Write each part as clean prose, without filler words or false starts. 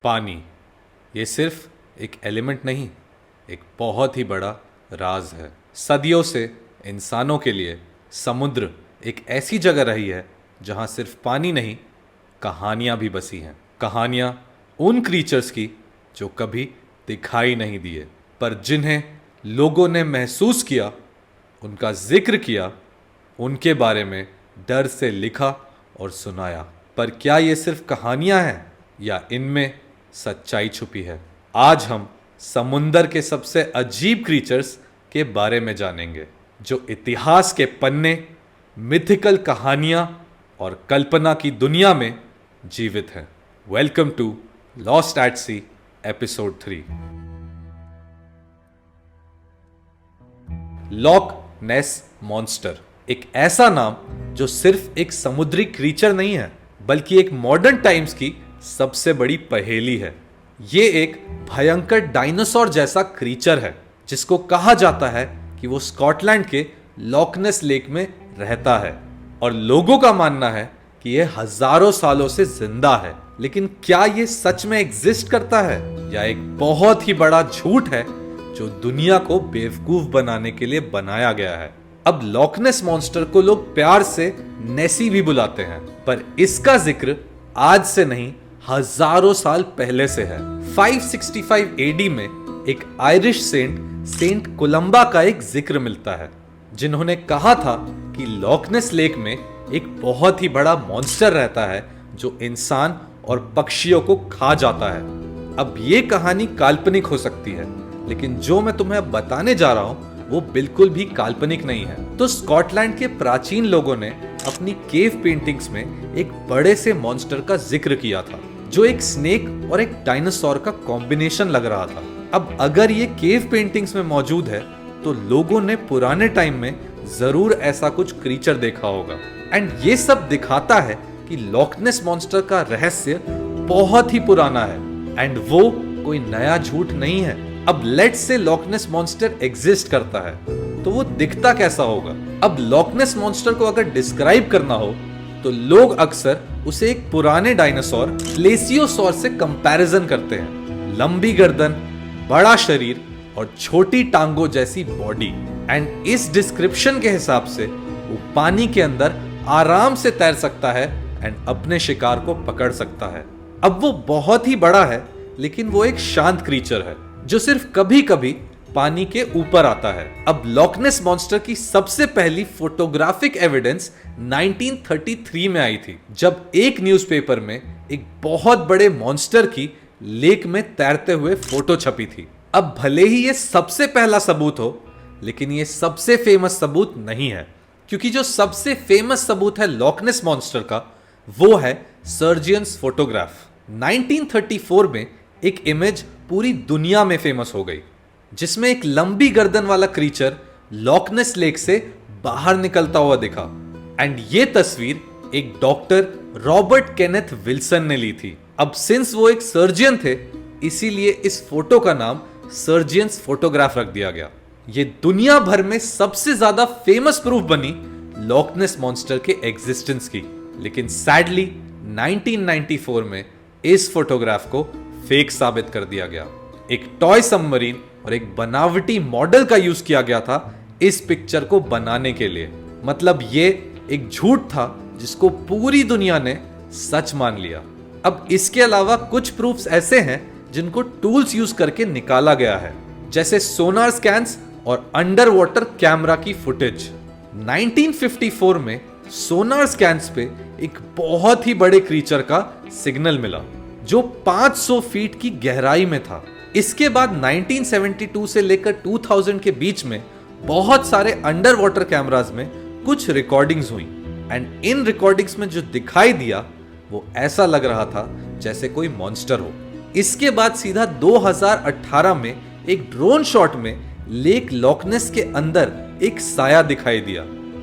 पानी ये सिर्फ एक एलिमेंट नहीं, एक बहुत ही बड़ा राज है। सदियों से इंसानों के लिए समुद्र एक ऐसी जगह रही है जहां सिर्फ पानी नहीं, कहानियां भी बसी हैं। कहानियां उन क्रीचर्स की जो कभी दिखाई नहीं दिए, पर जिन्हें लोगों ने महसूस किया, उनका जिक्र किया, उनके बारे में डर से लिखा और सुनाया। पर क्या ये सिर्फ कहानियां हैं या इनमें सच्चाई छुपी है? आज हम समुंदर के सबसे अजीब क्रीचर्स के बारे में जानेंगे, जो इतिहास के पन्ने, मिथिकल कहानियां और कल्पना की दुनिया में जीवित हैं। Welcome to lost at sea episode 3। Loch Ness monster एक ऐसा नाम जो सिर्फ एक समुद्री क्रीचर नहीं है, बल्कि एक मॉडर्न टाइम्स की सबसे बड़ी पहेली है। ये एक भयंकर डायनासोर जैसा क्रीचर है, जिसको कहा जाता है कि वो स्कॉटलैंड के लॉकनेस लेक में रहता है और लोगों का मानना है कि ये हजारों सालों से जिंदा है। लेकिन क्या ये सच में एग्जिस्ट करता है या एक बहुत ही बड़ा झूठ है जो दुनिया को बेवकूफ बनाने के लिए बनाया गया है? अब लॉकनेस मॉन्स्टर को लोग प्यार से नेसी भी बुलाते हैं, पर इसका जिक्र आज से नहीं, हजारों साल पहले से है। 565 एडी में एक आयरिश सेंट कोलंबा का एक जिक्र मिलता है, जिन्होंने कहा था कि लॉकनेस लेक में एक बहुत ही बड़ा मॉन्स्टर रहता है जो इंसान और पक्षियों को खा जाता है। अब ये कहानी काल्पनिक हो सकती है, लेकिन जो मैं तुम्हें बताने जा रहा हूं वो बिल्कुल भी काल्पनिक नहीं है। तो स्कॉटलैंड के प्राचीन लोगों ने अपनी केव पेंटिंग्स में एक बड़े से मॉन्स्टर का जिक्र किया था, जो एक स्नेक और एक डायनासोर का कॉम्बिनेशन लग रहा था। अब अगर ये केव पेंटिंग्स में मौजूद है, तो लोगों ने पुराने टाइम में जरूर ऐसा कुछ क्रीचर देखा होगा। एंड ये सब दिखाता है कि लॉकनेस मॉन्स्टर का रहस्य बहुत ही पुराना है एंड वो कोई नया झूठ नहीं है। अब लेट्स से लॉकनेस मॉन्स्टर एग्जिस्ट करता है, तो वो दिखता कैसा होगा? अब लॉकनेस मॉन्स्टर को अगर डिस्क्राइब करना हो तो लोग अक्सर उसे एक पुराने डायनासोर प्लेसियोसॉर से कंपैरिजन करते हैं। लंबी गर्दन, बड़ा शरीर और छोटी टांगों जैसी बॉडी। एंड इस डिस्क्रिप्शन के हिसाब से वो पानी के अंदर आराम से तैर सकता है एंड अपने शिकार को पकड़ सकता है। अब वो बहुत ही बड़ा है, लेकिन वो एक शांत क्रीचर है जो सिर्फ कभी कभी पानी के ऊपर आता है। अब लॉकनेस मॉन्स्टर की सबसे पहली फोटोग्राफिक एविडेंस 1933 में आई थी, जब एक न्यूज़पेपर में एक बहुत बड़े मॉन्स्टर की लेक में तैरते हुए फोटो छपी थी। अब भले ही ये सबसे पहला सबूत हो, लेकिन ये सबसे फेमस सबूत नहीं है, क्योंकि जो सबसे फेमस सबूत है लॉकनेस मॉन्स्टर का, वो है सर्जियंस फोटोग्राफ। 1934 में एक इमेज पूरी दुनिया में फेमस हो गई, जिसमें एक लंबी गर्दन वाला क्रीचर लॉकनेस लेक से बाहर निकलता हुआ दिखा। एंड ये तस्वीर एक डॉक्टर रॉबर्ट केनेथ विल्सन ने ली थी। अब सिंस वो एक सर्जियन थे, इसीलिए इस फोटो का नाम सर्जियंस फोटोग्राफ रख दिया गया। ये दुनिया भर में सबसे ज्यादा फेमस प्रूफ बनी लॉकनेस मॉन्स्टर के एग्जिस्टेंस की। लेकिन सैडली 1994 में इस फोटोग्राफ को फेक साबित कर दिया गया। एक टॉय सबमरीन और एक बनावटी मॉडल का यूज किया गया था इस पिक्चर को बनाने के लिए। मतलब ये एक झूठ था जिसको पूरी दुनिया ने सच मान लिया। अब इसके अलावा कुछ प्रूफ्स ऐसे हैं जिनको टूल्स यूज करके निकाला गया है, जैसे सोनार स्कैन्स और अंडर वाटर कैमरा की फुटेज। 1954 में सोनार स्कैन्स पे एक बहुत ही बड़े क्रीचर का सिग्नल मिला, जो 500 फीट की गहराई में था। इसके बाद 1972 से लेकर 2000 के बीच में बहुत सारे अंडर वाटर कैमरास में कुछ रिकॉर्डिंग्स हुई। एंड इन रिकॉर्डिंग्स में जो दिखाई दिया वो ऐसा लग रहा था जैसे कोई मॉन्स्टर हो। इसके बाद सीधा 2018 में एक ड्रोन शॉट में लेक लॉकनेस के अंदर एक साया दिखाई दिया।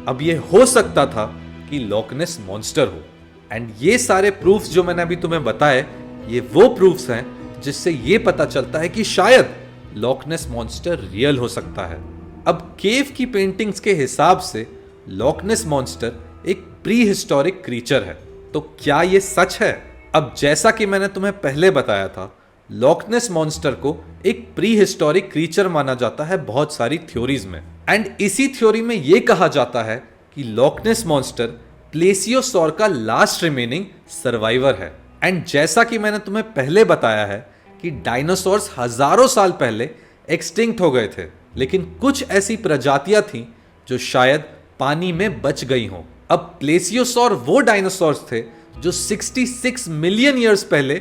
अब ये हो सकता था कि लॉकनेस मॉन्स्टर हो। एंड ये सारे प्रूफ्स जो मैंने अभी तुम्हें बताए, ये वो प्रूफ्स हैं जिससे ये पता चलता है कि शायद लॉकनेस मॉन्स्टर रियल हो सकता है। अब केव की पेंटिंग्स के हिसाब से लॉकनेस मॉन्स्टर एक प्री हिस्टोरिक क्रीचर है, तो क्या ये सच है? अब जैसा कि मैंने तुम्हें पहले बताया था, लॉकनेस मॉन्स्टर को एक प्री हिस्टोरिक क्रीचर माना जाता है बहुत सारी थ्योरीज में। एंड इसी थ्योरी में यह कहा जाता है कि लॉकनेस मॉन्स्टर प्लेसियोसॉर का लास्ट रिमेनिंग सर्वाइवर है। एंड जैसा कि मैंने तुम्हें पहले बताया है कि डायनासोर्स हजारों साल पहले एक्सटिंक्ट हो गए थे, लेकिन कुछ ऐसी प्रजातियां थीं जो शायद पानी में बच गई हों। अब प्लेसियोसॉर वो डायनासोर्स थे जो 66 मिलियन ईयर्स पहले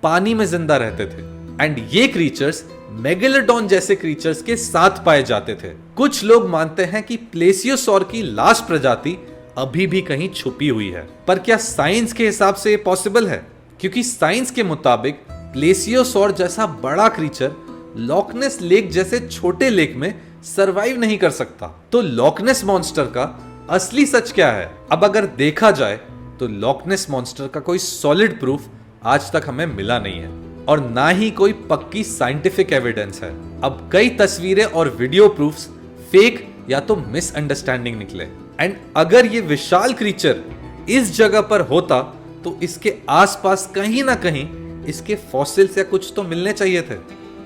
पानी में जिंदा रहते थे। एंड ये क्रीचर्स मेगेलोडॉन जैसे क्रीचर्स के साथ पाए जाते थे। कुछ लोग मानते हैं कि प्लेसियोसॉर की लास्ट प्रजाति अभी भी कहीं छुपी हुई है, पर क्या साइंस के हिसाब से ये पॉसिबल है? क्योंकि साइंस के मुताबिक प्लेसियोसॉर जैसा बड़ा क्रीचर लॉकनेस लेक जैसे छोटे लेक में सरवाइव नहीं कर सकता। तो लॉकनेस मॉन्स्टर का असली सच क्या है? अब अगर देखा जाए तो लॉकनेस मॉन्स्टर का कोई सॉलिड प्रूफ आज तक हमें मिला नहीं है, और ना ही कोई पक्की साइंटिफिक एविडेंस है। अब कई तस्वीरें और वीडियो प्रूफ्स फेक या तो मिसअंडरस्टैंडिंग निकले। एंड अगर ये विशाल क्रीचर इस जगह पर होता तो इसके आसपास कहीं ना कहीं इसके फॉसिल्स या कुछ तो मिलने चाहिए थे।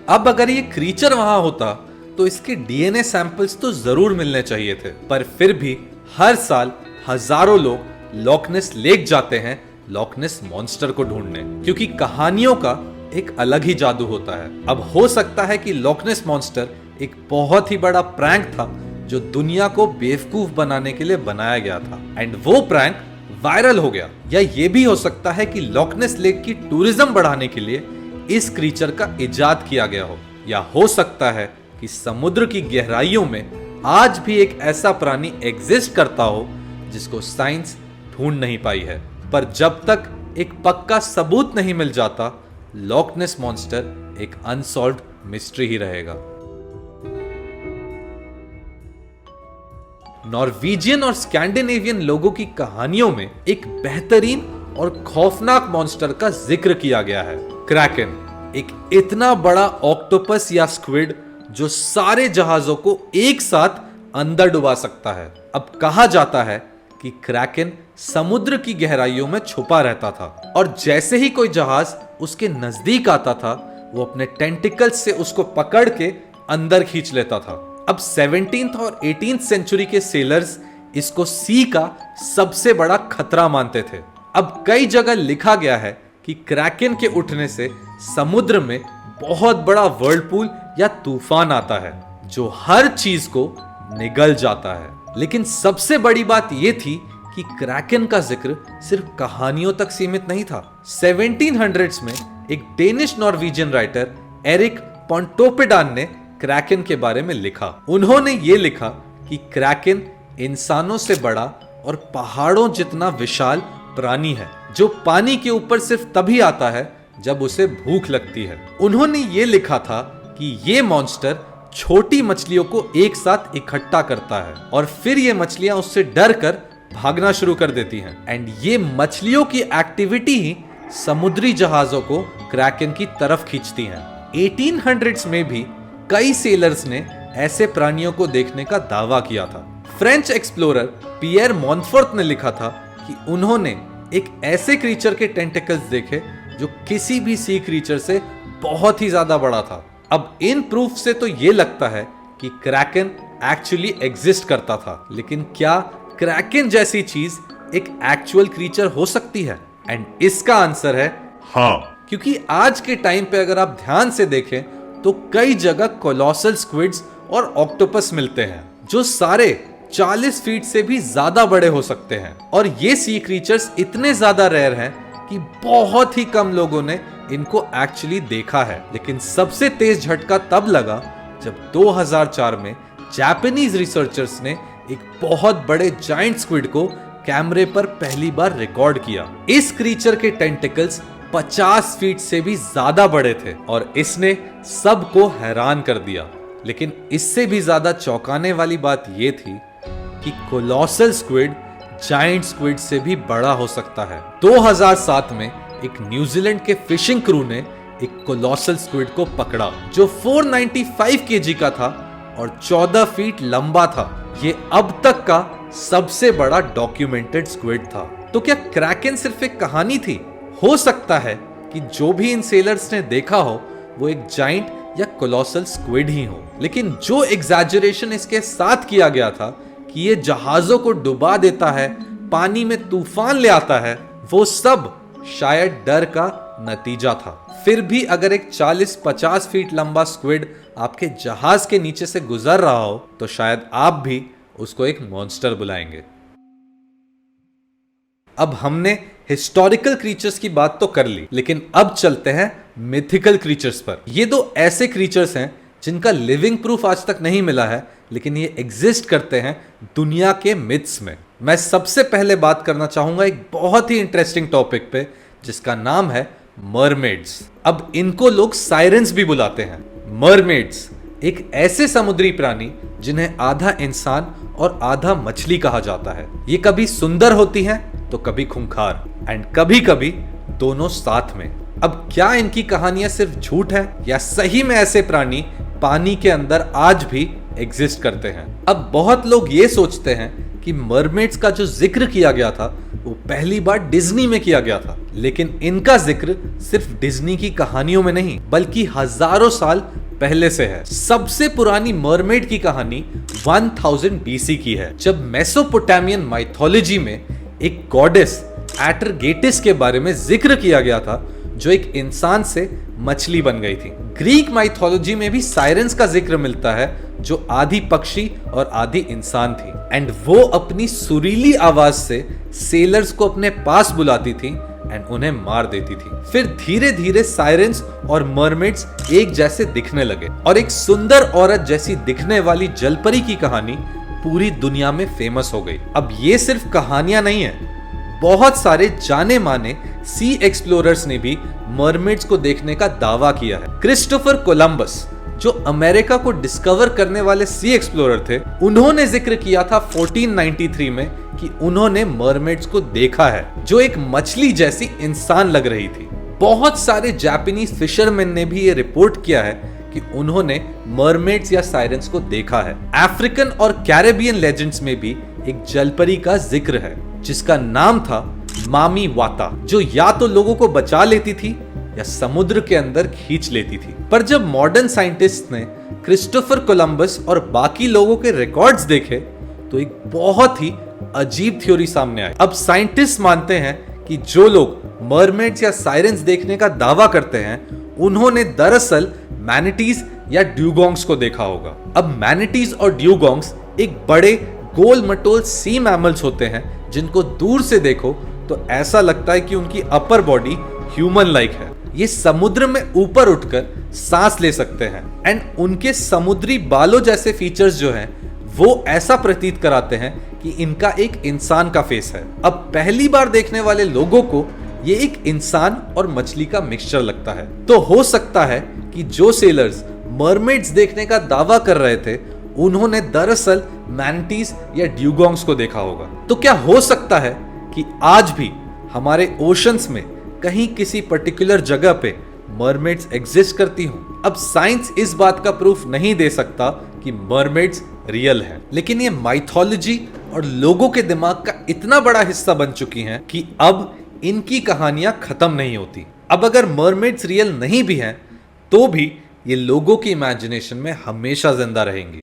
अब अगर ये क्रीचर वहां होता तो इसके डीएनए सैंपल्स तो जरूर मिलने चाहिए थे, पर फिर भी हर साल हजारों लोग लॉकनेस लेक जाते हैं लॉकनेस मॉन्स्टर को ढूंढने, क्योंकि कहानियों का एक अलग ही जादू होता है। अब हो सकता है कि लॉकनेस मॉन्स्टर एक बहुत ही बड़ा प्रैंक था जो दुनिया को बेवकूफ बनाने के लिए बनाया गया था, एंड वो प्रैंक वायरल हो गया। या ये भी हो सकता है कि लॉकनेस लेक की टूरिज्म बढ़ाने के लिए इस क्रीचर का इजाद किया गया हो। या हो सकता है कि समुद्र की गहराइयों में आज भी एक ऐसा प्राणी एग्जिस्ट करता हो जिसको साइंस ढूंढ नहीं पाई है। पर जब तक एक पक्का सबूत नहीं मिल जाता, लॉकनेस मॉन्स्टर एक अनसॉल्व्ड मिस्ट्री ही रहेगा। नॉर्वेजियन और स्कैंडिनेवियन लोगों की कहानियों में एक बेहतरीन और खौफनाक मॉन्स्टर का जिक्र किया गया है, क्रैकन। एक इतना बड़ा ऑक्टोपस या स्क्विड जो सारे जहाजों को एक साथ अंदर डुबा सकता है। अब कहा जाता है कि क्रैकन समुद्र की गहराइयों में छुपा रहता था, और जैसे ही कोई जहाज उसके नजदीक आता था वो अपने टेंटिकल्स से उसको पकड़ के अंदर खींच लेता था। अब 17th और 18th सेंचुरी के सेलर्स इसको सी का सबसे बड़ा खतरा मानते थे। अब कई जगह लिखा गया है कि क्रैकन के उठने से समुद्र में बहुत बड़ा वर्लपूल या तूफान आता है जो हर चीज को निगल जाता है। लेकिन सबसे बड़ी बात यह थी कि क्रैकन का जिक्र सिर्फ कहानियों तक सीमित नहीं था। 1700s में एक डेनिश नॉर्वेजियन राइटर एरिक पोंटोपेडान ने क्रैकन के बारे में लिखा। उन्होंने ये लिखा कि क्रैकन इंसानों से बड़ा और पहाड़ों जितना विशाल प्राणी है जो पानी के ऊपर सिर्फ तभी आता है जब उसे भूख लगती है। उन्होंने ये लिखा था कि ये मॉन्स्टर छोटी मछलियों को एक साथ इकट्ठा करता है और फिर ये मछलियां उससे डर कर भागना शुरू कर देती हैं। एंड ये मछलियों की एक्टिविटी ही समुद्री जहाजों को क्रैकन की तरफ खींचती हैं। 1800s में भी कई सेलर्स ने ऐसे प्राणियों को देखने का दावा किया था। फ्रेंच एक्सप्लोरर पियर मॉन्फोर्ट ने लिखा था कि उन्होंने एक ऐसे क्रीचर के टेंटिकल्स देखे जो किसी भी सी क्रीचर से बहुत ही ज्यादा बड़ा था। अब इन प्रूफ से तो ये लगता है कि क्रैकन एक्चुअली एग्जिस्ट करता था, लेकिन क्या क्रैकन जैसी चीज एक एक्चुअल क्रीचर हो सकती है? एंड इसका आंसर है हाँ, क्योंकि आज के टाइम पे अगर आप ध्यान से देखें तो कई जगह कोलोसल स्क्विड्स और ऑक्टोपस मिलते हैं जो सारे 40 फीट से भी ज्यादा बड़े हो सकते हैं। और ये सी क्रीचर्स इतने ज्यादा रेयर हैं कि बहुत ही कम लोगों ने इनको एक्चुअली देखा है। लेकिन सबसे तेज झटका तब लगा जब 2004 में जापानीज रिसर्चर्स ने एक बहुत बड़े जायंट स्क्विड को कैमरे पर पहली बार रिकॉर्ड किया। इस क्रीचर के टेंटिकल्स 50 फीट से भी ज्यादा बड़े थे और इसने सबको हैरान कर दिया। लेकिन इससे भी ज्यादा चौंकाने वाली बात यह थी कि कोलोसल स्क्विड जायंट स्क्विड से भी बड़ा हो सकता है। 2007 में एक न्यूजीलैंड के फिशिंग क्रू ने एक कोलोसल स्क्विड को पकड़ा जो 495 केजी का था और 14 फीट लंबा था। ये अब तक का सबसे बड़ा डॉक्यूमेंटेड स्क्विड था। तो क्या क्रैकन सिर्फ एक कहानी थी? हो सकता है कि जो भी इन सेलर्स ने देखा हो वो एक जाइंट या कोलोसल स्क्विड ही हो, लेकिन जो एग्जैजरेशन इसके साथ किया गया था कि ये जहाजों को डुबा देता है, पानी में तूफान ले आता है, वो सब शायद डर का नतीजा था। फिर भी अगर एक 40-50 फीट लंबा स्क्विड आपके जहाज के नीचे से गुजर रहा हो तो शायद आप भी उसको एक मॉन्स्टर बुलाएंगे। अब हमने हिस्टोरिकल क्रीचर्स की बात तो कर ली, लेकिन अब चलते हैं मिथिकल क्रीचर्स पर। ये दो ऐसे क्रीचर्स हैं जिनका लिविंग प्रूफ आज तक नहीं मिला है, लेकिन ये एग्जिस्ट करते हैं दुनिया के मिथ्स में। मैं सबसे पहले बात करना चाहूंगा एक बहुत ही इंटरेस्टिंग टॉपिक पे, जिसका नाम है मरमेड्स। अब इनको लोग साइरेंस भी बुलाते हैं। मरमेड्स एक ऐसे समुद्री प्राणी जिन्हें आधा इंसान और आधा मछली कहा जाता है। ये कभी सुंदर होती हैं तो कभी खूंखार, एंड कभी कभी दोनों साथ में। अब क्या इनकी कहानियां सिर्फ झूठ है या सही में ऐसे प्राणी पानी के अंदर आज भी एग्जिस्ट करते हैं? अब बहुत लोग ये सोचते हैं कि मरमेड्स का जो जिक्र किया गया था वो पहली बार डिज्नी में किया गया था, लेकिन इनका जिक्र सिर्फ डिज्नी की कहानियों में नहीं बल्कि हजारों साल पहले से है। सबसे पुरानी मरमेड की कहानी 1000 BC की है, जब मेसोपोटामियन माइथोलॉजी में एक गॉडेस एटरगेटिस के बारे में जिक्र किया गया था, जो एक इंसान से मछली बन गई थी। ग्रीक माइथोलॉजी में भी साइरेंस का जिक्र मिलता है, जो आधी पक्षी और आधी इंसान थी, एंड वो अपनी सुरीली आवाज से सेलर्स को अपने पास बुलाती थी एंड उन्हें मार देती थी। फिर धीरे धीरे साइरेंस और मरमेड्स एक जैसे दिखने लगे और एक सुंदर औरत जैसी दिखने वाली जलपरी की कहानी पूरी दुनिया में फेमस हो गई। अब ये सिर्फ कहानियां नहीं है, बहुत सारे जाने माने सी एक्सप्लोरर्स ने भी मरमेड्स को देखने का दावा किया है। क्रिस्टोफर कोलंबस, जो अमेरिका को डिस्कवर करने वाले सी एक्सप्लोरर थे, उन्होंने जिक्र किया था 1493 में कि उन्होंने मरमेड्स को देखा है, जो एक मछली जैसी इंसान लग रही थी। बहुत सारे जापानीज फिशरमैन ने भी ये रिपोर्ट किया है कि उन्होंने मरमेड्स या साइरेंस को देखा है। अफ्रीकन और कैरेबियन लेजेंड्स में भी एक जलपरी का जिक्र है, जिसका नाम था मामी वाता, जो या तो लोगों को बचा लेती थी या समुद्र के अंदर खींच लेती थी। पर जब मॉडर्न साइंटिस्ट ने क्रिस्टोफर कोलंबस और बाकी लोगों के रिकॉर्ड्स देखे तो एक बहुत ही अजीब थ्योरी सामने आई। अब साइंटिस्ट मानते हैं कि जो लोग मरमेड्स या साइरेंस देखने का दावा करते हैं, उन्होंने दरअसल मैनिटीज या ड्यूगोंग्स को देखा होगा। अब मैनिटीज और ड्यूगोंग्स एक बड़े गोल मटोल सी मैमल्स होते हैं, जिनको दूर से देखो तो ऐसा लगता है कि उनकी अपर बॉडी ह्यूमन लाइक है। ये समुद्र में ऊपर उठकर सांस ले सकते हैं, एंड उनके समुद्री बालों जैसे फीचर्स जो हैं वो ऐसा प्रतीत कराते हैं कि इनका एक इंसान का फेस है। अब पहली बार देखने वाले लोगों को ये एक इंसान और मछली का मिक्सचर लगता है। तो हो सकता है कि जो सेलर्स मरमेड्स देखने का दावा कर रहे थे, उन्होंने दरअसल मैनिटीज या ड्यूगोंग्स को देखा होगा। तो क्या हो सकता है कि आज भी हमारे ओशंस में कहीं किसी पर्टिकुलर जगह पे मरमेड्स एग्जिस्ट करती हूं? अब साइंस इस बात का प्रूफ नहीं दे सकता कि मरमेड्स रियल है, लेकिन ये माइथोलॉजी और लोगों के दिमाग का इतना बड़ा हिस्सा बन चुकी हैं कि अब इनकी कहानियां खत्म नहीं होती। अब अगर मरमेड्स रियल नहीं भी हैं, तो भी ये लोगों की इमेजिनेशन में हमेशा जिंदा रहेंगी।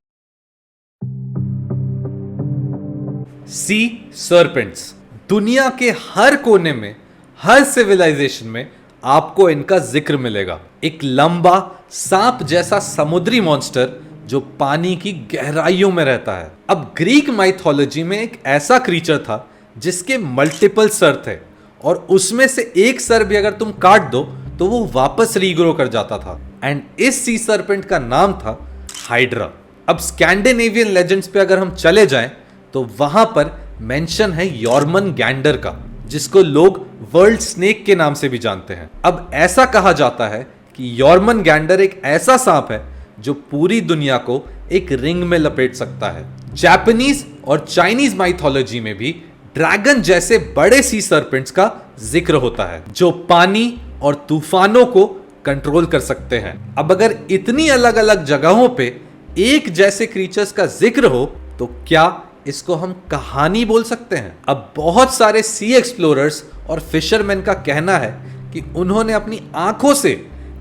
सी सर्पेंट्स, दुनिया के हर कोने में, हर सिविलाइजेशन में आपको इनका जिक्र मिलेगा। एक लंबा सांप जैसा समुद्री मॉन्स्टर जो पानी की गहराइयों में रहता है। अब ग्रीक माइथोलॉजी में एक ऐसा क्रीचर था जिसके मल्टीपल सर थे, और उसमें से एक सर भी अगर तुम काट दो तो वो वापस रीग्रो कर जाता था, एंड इस सी सर्पेंट का नाम था हाइड्रा। अब स्कैंडिनेवियन लेजेंड्स पे अगर हम चले जाएं तो वहां पर मेंशन है यॉर्मन गैंडर का, जिसको लोग वर्ल्ड स्नेक के नाम से भी जानते हैं। अब ऐसा कहा जाता है कि यॉर्मन गैंडर एक ऐसा सांप है जो पूरी दुनिया को एक रिंग में लपेट सकता है। जापानीज और चाइनीज माइथोलॉजी में भी ड्रैगन जैसे बड़े सी सर्पेंट्स का जिक्र होता है, जो पानी और तूफानों को कंट्रोल कर सकते हैं। अब अगर इतनी अलग अलग जगहों पे एक जैसे क्रीचर्स का जिक्र हो तो क्या इसको हम कहानी बोल सकते हैं? अब बहुत सारे सी एक्सप्लोरर्स और फिशरमैन का कहना है कि उन्होंने अपनी आंखों से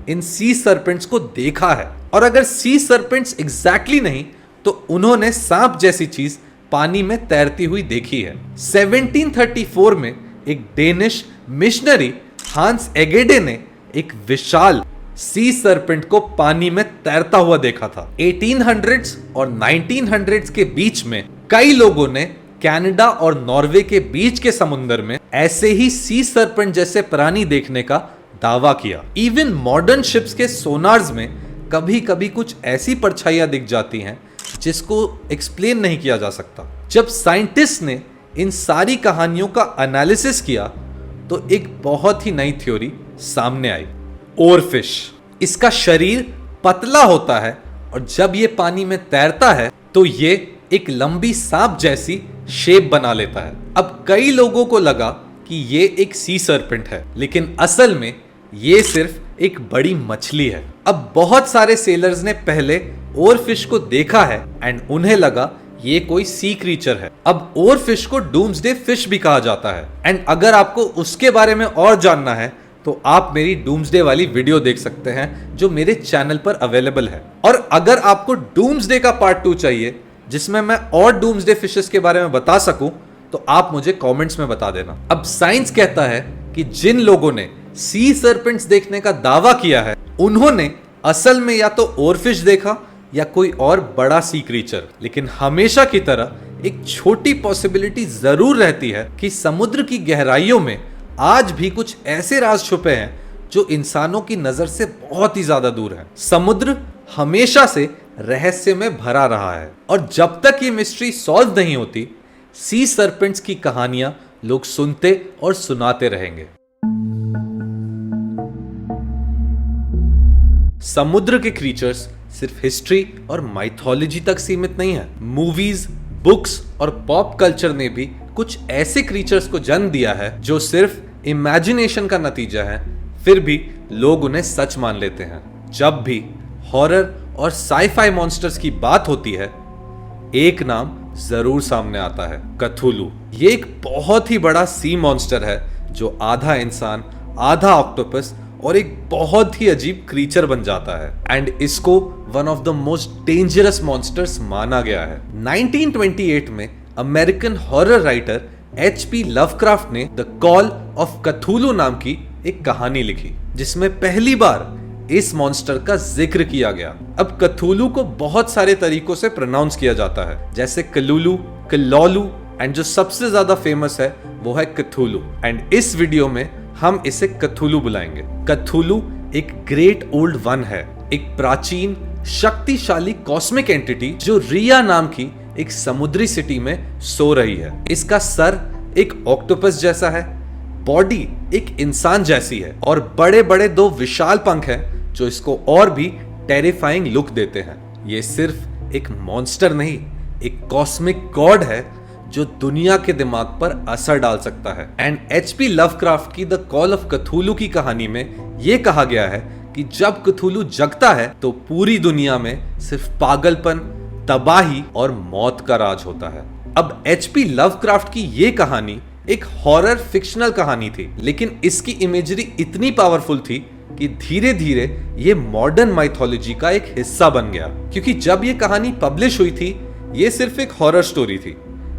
इन सी सर्पेंट्स को देखा है, और अगर सी सर्पेंट्स एग्जैक्टली नहीं तो उन्होंने सांप जैसी चीज पानी में तैरती हुई देखी है। 1734 में एक डेनिश मिशनरी हांस एगेडे ने एक विशाल सी सर्पेंट को पानी में तैरता हुआ देखा था। 1800s और 1900s के बीच में कई लोगों ने कनाडा और नॉर्वे के बीच के समुद्र में ऐसे ही सी सर्पेंट जैसे प्राणी देखने का दावा किया। इवन मॉडर्न शिप्स के सोनार्स में कभी कभी कुछ ऐसी परछाइयां दिख जाती हैं जिसको एक्सप्लेन नहीं किया जा सकता। जब साइंटिस्ट ने इन सारी कहानियों का एनालिसिस किया तो एक बहुत ही नई थ्योरी सामने आई, ओरफिश। इसका शरीर पतला होता है और जब ये पानी में तैरता है तो ये एक लंबी सांप जैसी शेप बना लेता है। अब कई लोगों को लगा कि ये एक सी सर्पेंट है, लेकिन असल में ये सिर्फ एक बड़ी मछली है। अब बहुत सारे सेलर्स ने पहले ओरफिश को देखा है एंड उन्हें लगा ये कोई सी क्रीचर है। अब ओरफिश को डूम्सडे फिश भी कहा जाता है एंड अगर आपको उसके बारे में और जानना है तो आप मेरी डूम्सडे वाली वीडियो देख सकते हैं जो मेरे चैनल पर अवेलेबल है। और अगर आपको डूम्सडे का पार्ट 2 चाहिए जिसमें मैं और डूम्सडे फिशेस के बारे में बता सकूं तो आप मुझे कमेंट्स में बता देना। अब साइंस कहता है कि जिन लोगों ने सी सर्पेंट्स देखने का दावा किया है उन्होंने असल में या तो ओरफिश देखा या कोई और बड़ा सी क्रीचर, लेकिन हमेशा की तरह एक छोटी पॉसिबिलिटी जरूर रहती है कि समुद्र की गहराइयों में आज भी कुछ ऐसे राज छुपे हैं जो इंसानों की नजर से बहुत ही ज्यादा दूर है। समुद्र हमेशा से रहस्य में भरा रहा है और जब तक ये मिस्ट्री सॉल्व नहीं होती सी सर्पेंट्स की कहानियां लोग सुनते और सुनाते रहेंगे। समुद्र के क्रीचर्स सिर्फ हिस्ट्री और माइथोलॉजी तक सीमित नहीं है। मूवीज, बुक्स और पॉप कल्चर ने भी कुछ ऐसे क्रीचर्स को जन्म दिया है जो सिर्फ इमेजिनेशन का नतीजा है, फिर भी लोग उन्हें सच मान लेते हैं। जब भी हॉरर और साई-फाई मॉन्स्टर्स की बात होती है एक नाम जरूर सामने आता है, कथुलू। ये एक बहुत ही बड़ा सी मॉन्स्टर है जो आधा इंसान, आधा ऑक्टोपस और एक बहुत ही अजीब क्रीचर बन जाता है एंड इसको one of the most dangerous monsters माना गया है। 1928 में American horror writer HP Lovecraft ने द कॉल ऑफ कथुलू नाम की एक कहानी लिखी जिसमें पहली बार इस मॉन्स्टर का जिक्र किया गया। अब कथुलू को बहुत सारे तरीकों से प्रोनाउंस किया जाता है, जैसे कलुलू, कलौलू एंड जो सबसे ज्यादा फेमस है वो है कथुलू एंड इस वीडियो में हम इसे कथुलू बुलाएंगे। कथुलू एक ग्रेट ओल्ड वन है, एक प्राचीन शक्तिशाली कॉस्मिक एंटिटी जो रिया नाम की एक समुद्री सिटी में सो रही है। इसका सर एक ऑक्टोपस जैसा है, बॉडी एक इंसान जैसी है और बड़े बड़े 2 विशाल पंख हैं जो इसको और भी टेरिफाइंग लुक देते हैं। ये सिर्फ एक मॉन्स्टर नहीं, एक कॉस्मिक गॉड है जो दुनिया के दिमाग पर असर डाल सकता है। एंड HP लवक्राफ्ट की द कॉल ऑफ कथुलू की कहानी में यह कहा गया है कि जब कथुलू जगता है तो पूरी दुनिया में सिर्फ पागलपन, तबाही और मौत का राज होता है। अब HP लवक्राफ्ट की यह कहानी एक हॉरर फिक्शनल कहानी थी, लेकिन इसकी इमेजरी इतनी पावरफुल थी कि धीरे धीरे ये मॉडर्न माइथोलॉजी का एक हिस्सा बन गया। क्योंकि जब ये कहानी पब्लिश हुई थी ये सिर्फ एक हॉरर स्टोरी थी,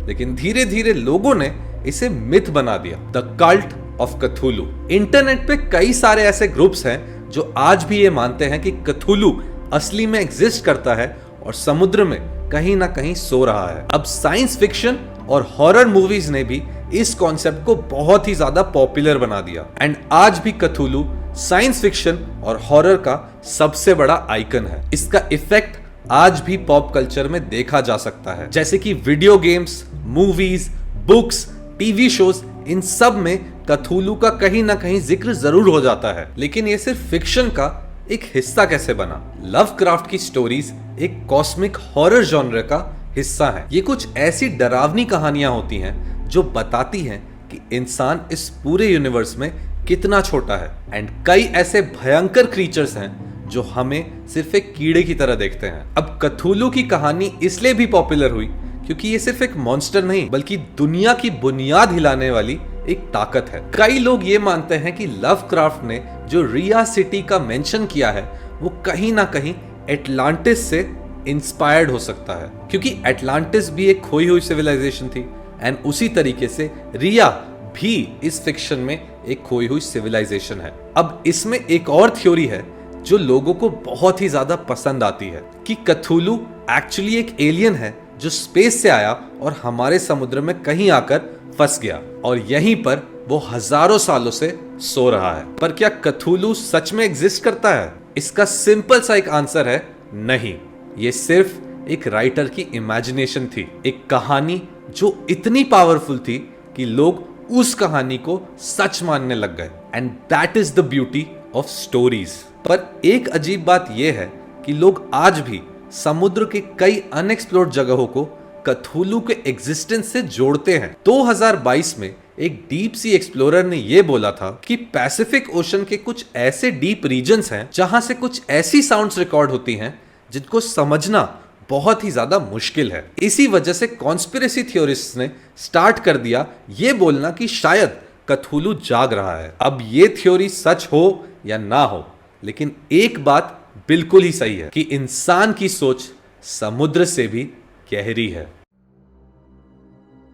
लेकिन धीरे धीरे लोगों ने इसे मिथ बना दिया, द कल्ट ऑफ कथुलू। इंटरनेट पे कई सारे ऐसे ग्रुप्स हैं जो आज भी ये मानते हैं कि कथुलू असली में एग्जिस्ट करता है और समुद्र में कहीं ना कहीं सो रहा है। अब साइंस फिक्शन और हॉरर मूवीज ने भी इस कॉन्सेप्ट को बहुत ही ज्यादा पॉपुलर बना दिया एंड आज भी कथुलू साइंस फिक्शन और हॉरर का सबसे बड़ा आइकन है। इसका इफेक्ट आज भी पॉप कल्चर में देखा जा सकता है, जैसे कि video games, movies, books, TV shows, इन सब में कथुलू का कहीं ना कहीं जिक्र जरूर हो जाता है। लेकिन ये सिर्फ फिक्शन का एक हिस्सा कैसे बना? लवक्राफ्ट की स्टोरीज एक कॉस्मिक हॉरर जॉनर का हिस्सा है। ये कुछ ऐसी डरावनी कहानियां होती हैं जो बताती हैं कि इंसान इस पूरे यूनिवर्स में कितना छोटा है एंड कई ऐसे भयंकर क्रीचर्स हैं जो हमें सिर्फ एक कीड़े की तरह देखते हैं। अब कथुलू की कहानी इसलिए भी पॉपुलर हुई क्योंकि ये सिर्फ एक मॉन्स्टर नहीं बल्कि दुनिया की बुनियाद हिलाने वाली एक ताकत है। कई लोग ये मानते हैं कि लवक्राफ्ट ने जो रिया सिटी का मेंशन किया है वो कहीं ना कहीं एटलांटिस से इंस्पायर्ड हो सकता है, क्योंकि एटलांटिस भी एक खोई हुई सिविलाइजेशन थी एंड उसी तरीके से रिया भी इस फिक्शन में एक खोई हुई सिविलाइजेशन है। अब इसमें एक और थ्योरी है जो लोगों को बहुत ही ज्यादा पसंद आती है कि कथुलू एक्चुअली एक एलियन है जो स्पेस से आया और हमारे समुद्र में कहीं आकर फंस गया और यहीं पर वो हजारों सालों से सो रहा है। पर क्या कथुलू सच में एग्जिस्ट करता है? इसका सिंपल सा एक आंसर है नहीं। ये सिर्फ एक राइटर की इमेजिनेशन थी, एक कहानी जो इतनी पावरफुल थी कि लोग उस कहानी को सच मानने लग गए। And that is the beauty of stories. पर एक अजीब बात यह है कि लोग आज भी समुद्र के कई अनएक्सप्लोर्ड जगहों को कथुलू के एग्जिस्टेंस से जोड़ते हैं। 2022 में एक डीप सी एक्सप्लोरर ने यह बोला था कि पैसिफिक ओशन के कुछ ऐसे डीप रीजन्स हैं जहां से कुछ ऐसी साउंड्स रिकॉर्ड होती हैं जिनको समझना बहुत ही ज्यादा मुश्किल है। इसी वजह से कॉन्स्पिरेसी थ्योरिस्ट्स ने स्टार्ट कर दिया ये बोलना कि शायद कथुलू जाग रहा है। अब ये थ्योरी सच हो या ना हो, लेकिन एक बात बिल्कुल ही सही है कि इंसान की सोच समुद्र से भी गहरी है।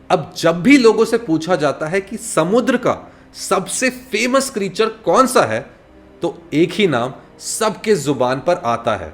अब जब भी लोगों से पूछा जाता है कि समुद्र का सबसे फेमस क्रीचर कौन सा है, तो एक ही नाम सबके जुबान पर आता है,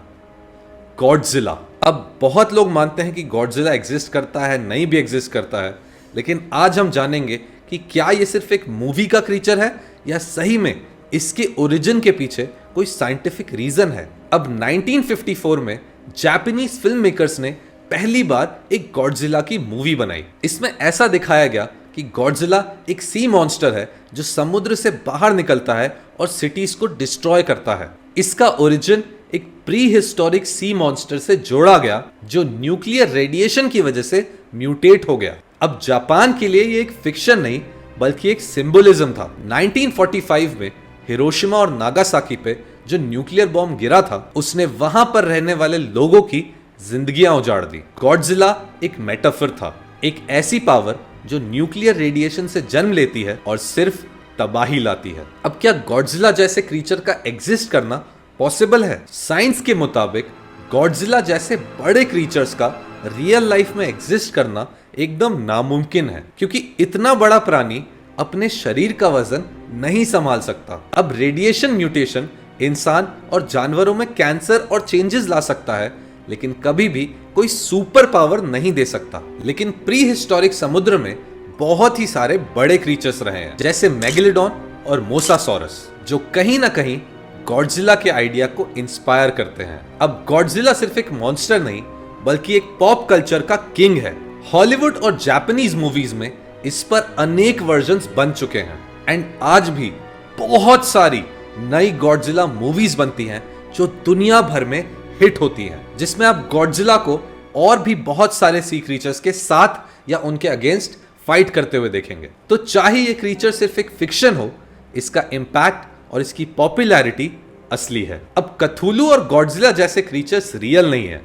गॉडजिला। अब बहुत लोग मानते हैं कि गॉडजिला एग्जिस्ट करता है, नहीं भी एग्जिस्ट करता है, लेकिन आज हम जानेंगे कि क्या यह सिर्फ एक मूवी का क्रीचर है या सही में इसके ओरिजिन के पीछे कोई साइंटिफिक रीजन है। अब 1954 में जापानीज फिल्म मेकर्स ने पहली बार एक गॉडजिला की मूवी बनाई। इसमें ऐसा दिखाया गया कि गॉडजिला एक सी मॉन्स्टर है जो समुद्र से बाहर निकलता है और सिटीज को डिस्ट्रॉय करता है। इसका ओरिजिन एक प्री हिस्टोरिक सी मॉन्स्टर से जोड़ा गया जो न्यूक्लियर रेडिएशन की वजह से म्यूटेट हो गया। अब जापान के लिए ये एक फिक्शन नहीं बल्कि एक सिंबलिज्म था। 1945 में हिरोशिमा और नागासाकी पे जो न्यूक्लियर बॉम्ब गिरा था उसने वहां पर रहने वाले लोगों की जिंदगियां उजाड़ दी। गॉडजिला एक मेटाफर था, एक ऐसी पावर जो न्यूक्लियर रेडिएशन से जन्म लेती है और सिर्फ तबाही लाती है। अब क्या गॉडजिला जैसे क्रीचर का एग्जिस्ट करना पॉसिबल है? साइंस के मुताबिक गॉडजिला जैसे बड़े क्रीचर्स का रियल लाइफ में एग्जिस्ट करना एकदम नामुमकिन है, क्योंकि इतना बड़ा प्राणी अपने शरीर का वजन नहीं संभाल सकता। अब रेडिएशन म्यूटेशन इंसान और जानवरों में कैंसर और चेंजेस ला सकता है, लेकिन कभी भी कोई सुपर पावर नहीं दे सकता। लेकिन प्री हिस्टोरिक समुद्र में बहुत ही सारे बड़े क्रीचर्स रहे हैं, जैसे मेगलिडॉन और मोसासॉरस, जो कहीं ना कहीं गॉडजिला के आइडिया को इंस्पायर करते हैं। अब गॉडजिला सिर्फ एक मॉन्स्टर नहीं बल्कि एक पॉप कल्चर का किंग है। हॉलीवुड और जापानीज मूवीज में इस पर अनेक वर्जन्स बन चुके हैं एंड आज भी बहुत सारी नई गॉडजिला मूवीज बनती हैं जो दुनिया भर में हिट होती हैं, जिसमें आप गॉडजिला को और भी बहुत सारे सी क्रीचर्स के साथ या उनके अगेंस्ट फाइट करते हुए देखेंगे। तो चाहे ये क्रीचर सिर्फ एक फिक्शन हो, इसका इम्पैक्ट और इसकी पॉपुलैरिटी असली है। अब कथुलू और गॉडजिला जैसे क्रीचर्स रियल नहीं है,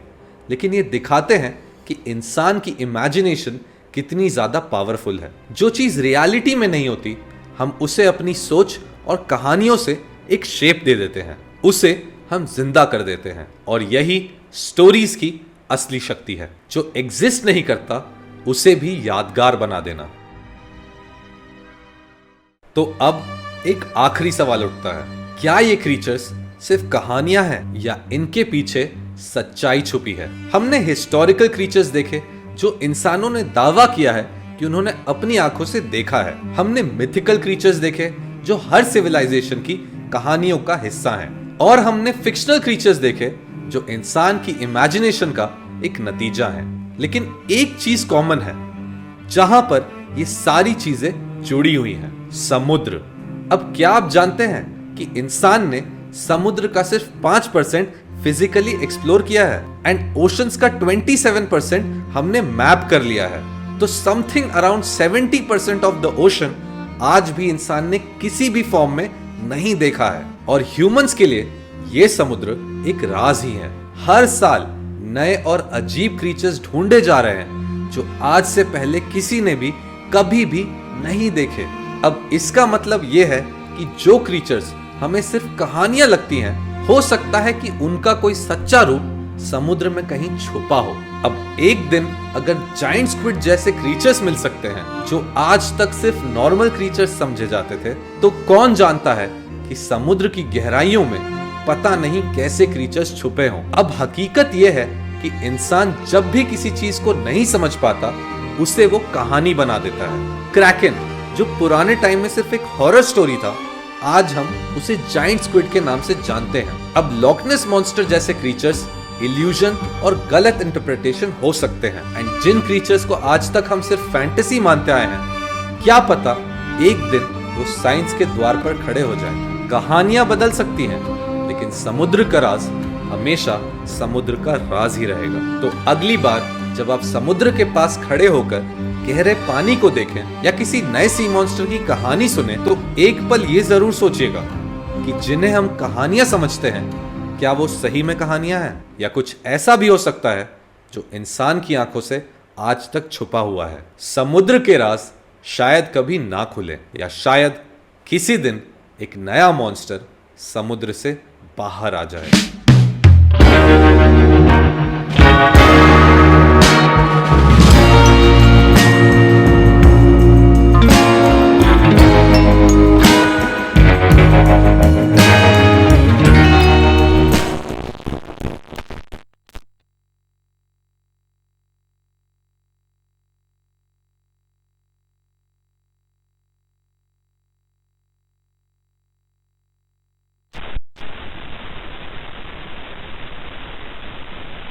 लेकिन ये दिखाते हैं कि इंसान की इमेजिनेशन कितनी ज्यादा पावरफुल है। जो चीज रियलिटी में नहीं होती, हम उसे अपनी सोच और कहानियों से एक शेप दे देते हैं, उसे हम जिंदा कर देते हैं। और यही स्टोरीज की असली शक्ति है, जो एग्जिस्ट नहीं करता उसे भी यादगार बना देना। तो अब एक आखिरी सवाल उठता है, क्या ये क्रीचर्स सिर्फ कहानियां हैं या इनके पीछे सच्चाई छुपी है? हमने हिस्टोरिकल क्रीचर्स देखे जो इंसानों ने दावा किया है कि उन्होंने अपनी आंखों से देखा है। हमने मिथिकल क्रीचर्स देखे जो हर सिविलाइजेशन की कहानियों का हिस्सा हैं। और हमने फिक्शनल क्रीचर्स देखे जो इंसान की इमेजिनेशन का एक नतीजा है। लेकिन एक चीज कॉमन है जहां पर ये सारी चीजें जुड़ी हुई हैं, समुद्र। अब क्या आप जानते हैं कि इंसान ने समुद्र का सिर्फ 5% फिजिकली एक्सप्लोर किया है एंड ओशंस का 27% हमने मैप कर लिया है। तो something around 70% of the ocean आज भी इंसान ने किसी भी फॉर्म में नहीं देखा है। और ह्यूमंस के लिए ये समुद्र एक राज ही है। हर साल नए और अजीब क्रीचर्स ढूंढे जा रहे हैं जो आज से पहले किसी ने भी कभी भी नहीं देखे। अब इसका मतलब ये है कि जो क्रीचर्स हमें सिर्फ कहानियां लगती हैं, हो सकता है कि उनका कोई सच्चा रूप समुद्र में कहीं छुपा हो। अब एक दिन अगर जायंट स्क्विड जैसे क्रीचर्स मिल सकते हैं जो आज तक सिर्फ नॉर्मल क्रीचर्स समझे जाते थे, तो कौन जानता है कि समुद्र की गहराइयों में पता नहीं कैसे क्रीचर्स छुपे हों। अब हकीकत यह है कि इंसान जब भी किसी चीज को नहीं समझ पाता, उसे वो कहानी बना देता है। क्रैकन, जो पुराने टाइम में सिर्फ एक हॉरर स्टोरी था, आज हम उसे जायंट स्क्विड के नाम से जानते हैं। अब लॉकनेस मॉन्स्टर जैसे क्रीचर्स इल्यूजन और गलत इंटरप्रिटेशन हो सकते हैं, एंड जिन क्रीचर्स को आज तक हम सिर्फ फैंटेसी मानते आए हैं, क्या पता एक दिन वो साइंस के द्वार पर खड़े हो जाएं। कहानियां बदल सकती हैं, लेकिन समुद्र का राज हमेशा समुद्र का राज ही रहेगा। तो अगली बार जब आप समुद्र के पास खड़े होकर गहरे पानी को देखें या किसी नए सी मॉन्स्टर की कहानी सुने, तो एक पल ये जरूर सोचिएगा कि जिन्हें हम कहानियां समझते हैं, क्या वो सही में कहानियां हैं, या कुछ ऐसा भी हो सकता है जो इंसान की आंखों से आज तक छुपा हुआ है। समुद्र के राज शायद कभी ना खुले, या शायद किसी दिन एक नया मॉन्स्टर समुद्र से बाहर आ जाए।